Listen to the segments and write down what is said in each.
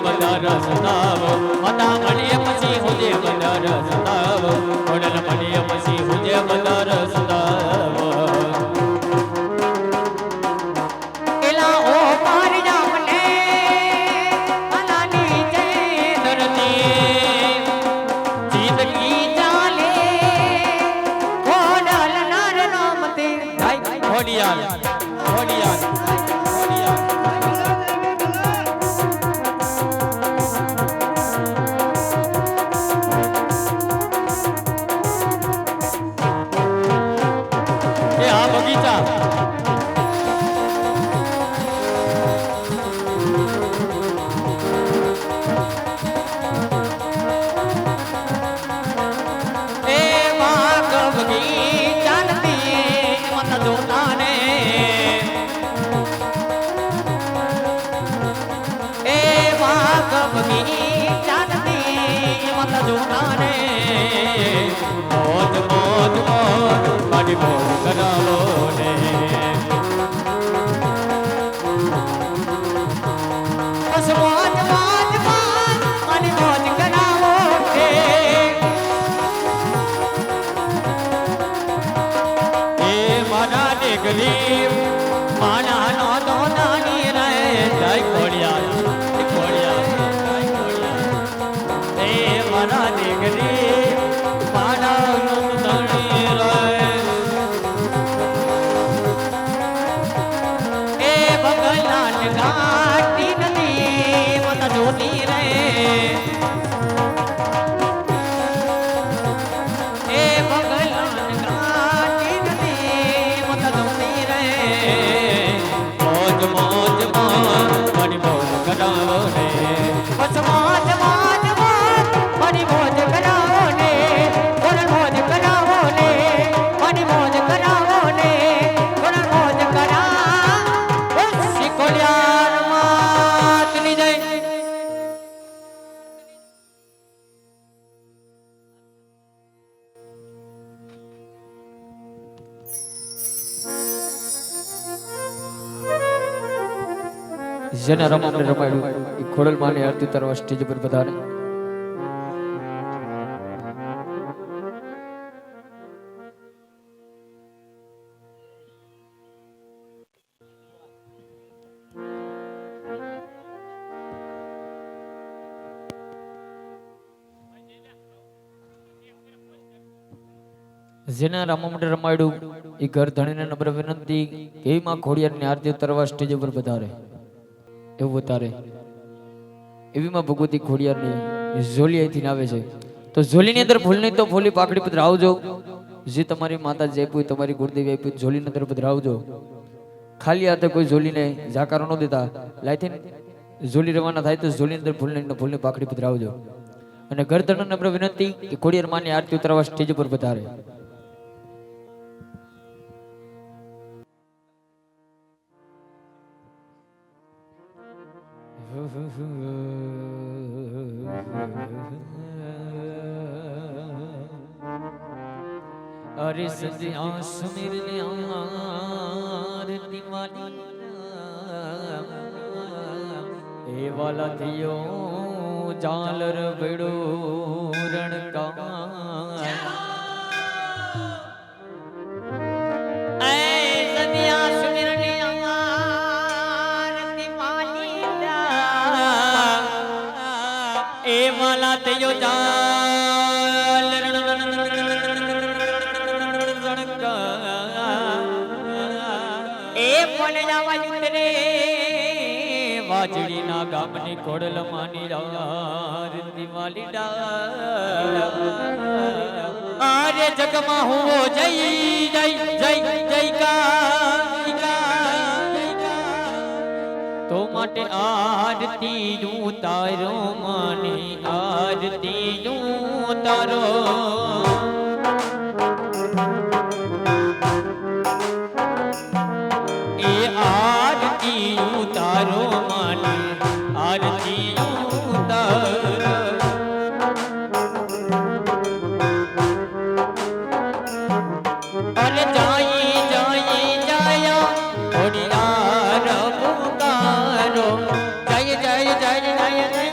બધા રસ્તાવો માતા મળીએ પછી હુજે બધા રસ્તાવો ખોડલ મળીએ પછી હુજે બધા રસ્તાવો એલા ઓ પાર જામને અનાની જય ધરતી જિંદગી ચાલે ખોડલ નાર નામતે ખોડિયાર ખોડિયાર મોજ મોજ મોજ મારી મોજ કરાવો ને બસ મોજ મોજ મોજ મારી મોજ કરાવો છે એ મારા દીકરી મારા નો તો નાની રહે જય ખોડિયાર એ મારા દીકરી મારા નો નાની રહે એ ભગલાલ ઘાટી નદી મત જોતી રહે એ ભગલાલ ઘાટી નદી મત જોતી રહે મોજ મોજ મોજ મારી મોજ કરાવો ને બસ મોજ મોજ મોજ મારી મોજ કરાવો ને થોડા મોજ કરાવો ને મારી મોજ કરાવો ને થોડા મોજ કરાવો શીખોડિયાર માતની જય જેને રમાડે રમાડ્યું એ ખોડલ માની આરતી ઉતારવા સ્ટેજ પર પધારે. જેને રામામંડળ રમાડ્યું એ ઘર ધણીને નમ્ર વિનંતી એવી માં ખોડિયારની આરતી ઉતારવા સ્ટેજ ઉપર પધારે એવું ઉતારે એવી માં ભગવતી ખોડિયારની ઝોલી અહીંથી આવે છે. તો ઝોલીની અંદર ફૂલની તો ફૂલી પાકડી પધરાવજો. જે તમારી માતા જે આપ્યું તમારી ગુરુદેવી આપ્યું ઝોલીની અંદર પધરાવજો. ખાલી હાથે કોઈ ઝોલીને જાકારો ન દેતા. લાઈથી ઝોલી રવાના થાય તો ઝોલીની અંદર ફૂલની પાકડી પધરાવજો. અને ઘર ધણીને નમ્ર વિનંતી કે ખોડિયાર માની આરતી ઉતારવા સ્ટેજ ઉપર પધારે. अरे सदियां सुमिर आरती वाली ए वाला थियो जालर बेड़ो रणका એ વાલા તેજો જાલ એ પણ જાવા યુતરે વાજડી ના ગામની ખોડલ માની આરતી વાલી આરે જગમાં હુઓ જય જય જય જયકાર તો માટે આરતી ઉતારો માની આરતી ઉતારો એ આરતી ઉતારો માની આરતી ઉતારો અરે જાય જાય જાય ઓડિયાર પુકારો જય જય જય જય જય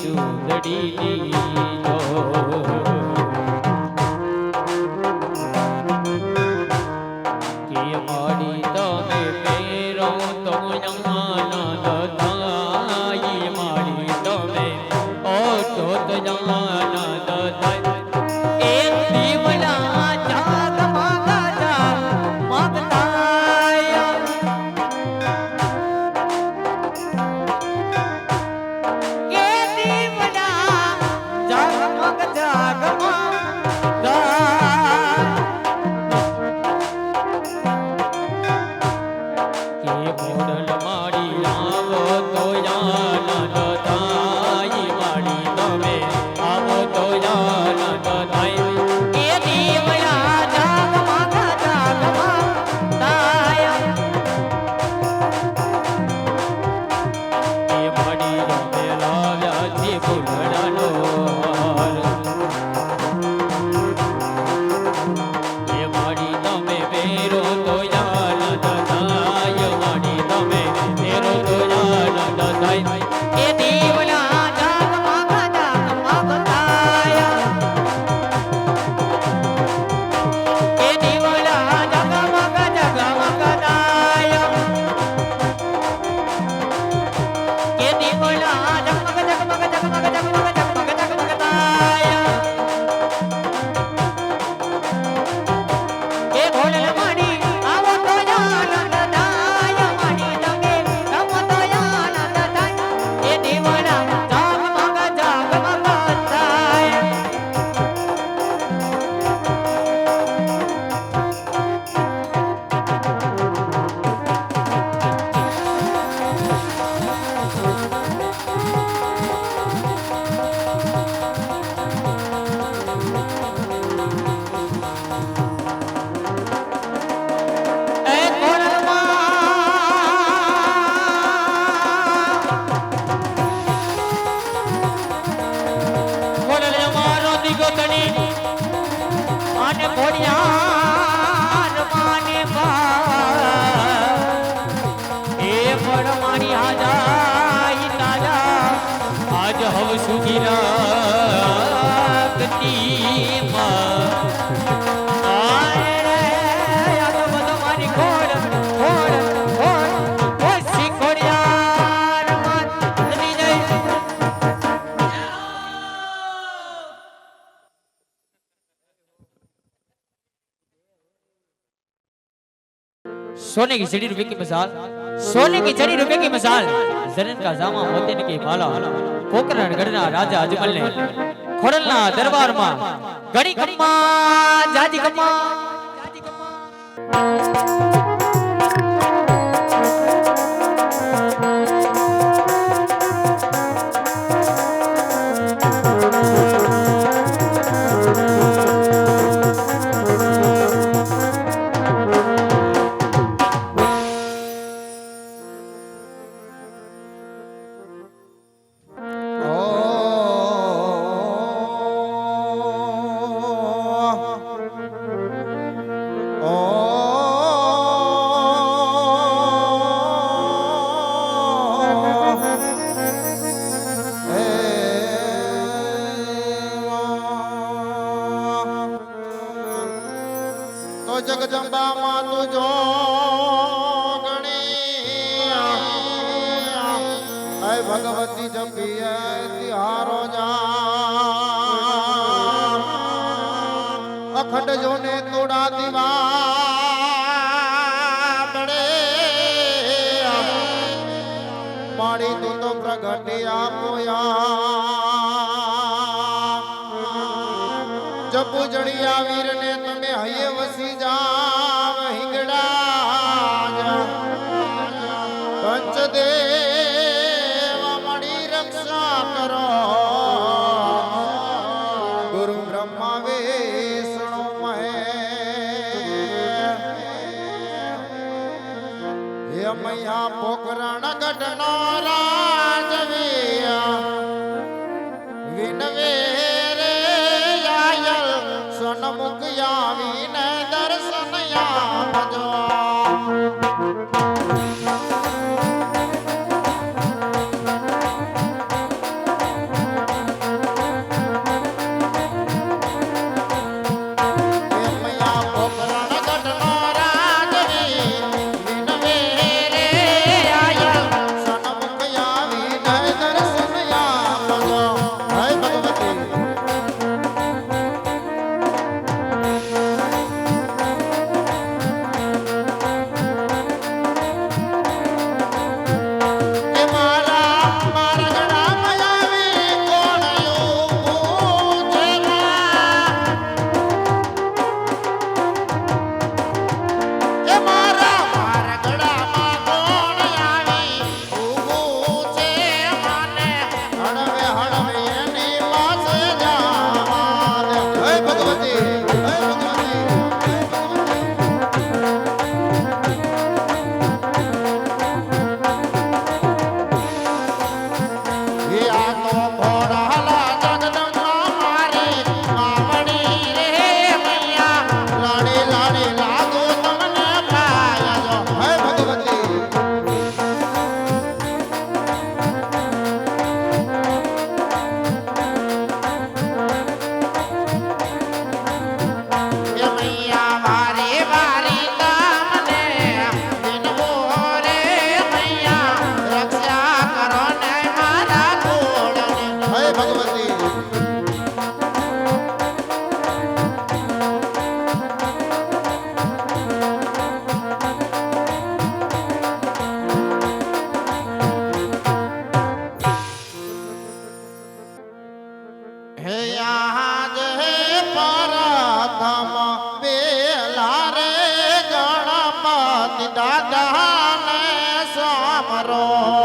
સુંદડી જો કે મારી તમે પેરો તો આનંદ થાય મારી તમે ઓટો તો આનંદ થાય એક દીવડા જાગમગતા મગતાય એ દીવડા જાગમગ જાગમગતા કે મોડલ મારી આવો તો આનંદ થાય મારી તમે આવો તો આનંદ થાય એ દીવડા જાગમગ જાગમગતાય એ મારી રમે લાવ્યા છે ફૂલડાનો હાર એ મારી તમે બેરો તો આનંદ થાય મારી તમે બેરો તો આનંદ થાય એ દીવડા જાગમગ જાગમગતાય એ દીવડા જાગમગ જાગમગતાય એ દીવડા જગમગ જગમગ જગમગ જગમગ જગમગ જગમગતાય એ ભોળલ માડી આવો તો આનંદ થાય માડી તમે રમો તો આનંદ થાય એ દીવડા જાગમગ જાગમગતાય એ ભોળલ મારો દીગો તણી અને ભોળિયાર માને બા એ ભળ મારી હાજાઈ તાજા આજ હવ સુધી રાખતી માં આય રે આ તો બધો મારી ખોડ ખોડ ખોડ ખોડ શીખોડિયાર માત જઈ જાય सोने की चिड़ी रुपए की मिसाल सोने की चिड़ी रुपए की मिसाल जरन का जामा मोती की माला पोकरण गढ़ना राजा अजमल ने खोड़लना दरबार में घड़ी कम्मा जाजी कम्मा જગદંબા માં તુજો ગણી હે ભગવતી જપીએ તિહારો જા અખંડ જોને તોડા દીવા બડે માડી તું તો પ્રગટ્યા પોયા જપુ જડિયા વીર ને તમે હૈયે વસી જાવ હિંગડા પંચદેવ મળી રક્ષા કરો ગુરુ બ્રહ્મા વિષ્ણુ મહેશ હે મૈયા પોકરણ ગઢનો રાજવીય વિનવે સન્મુખ આવીને દર્શન આપજો કરો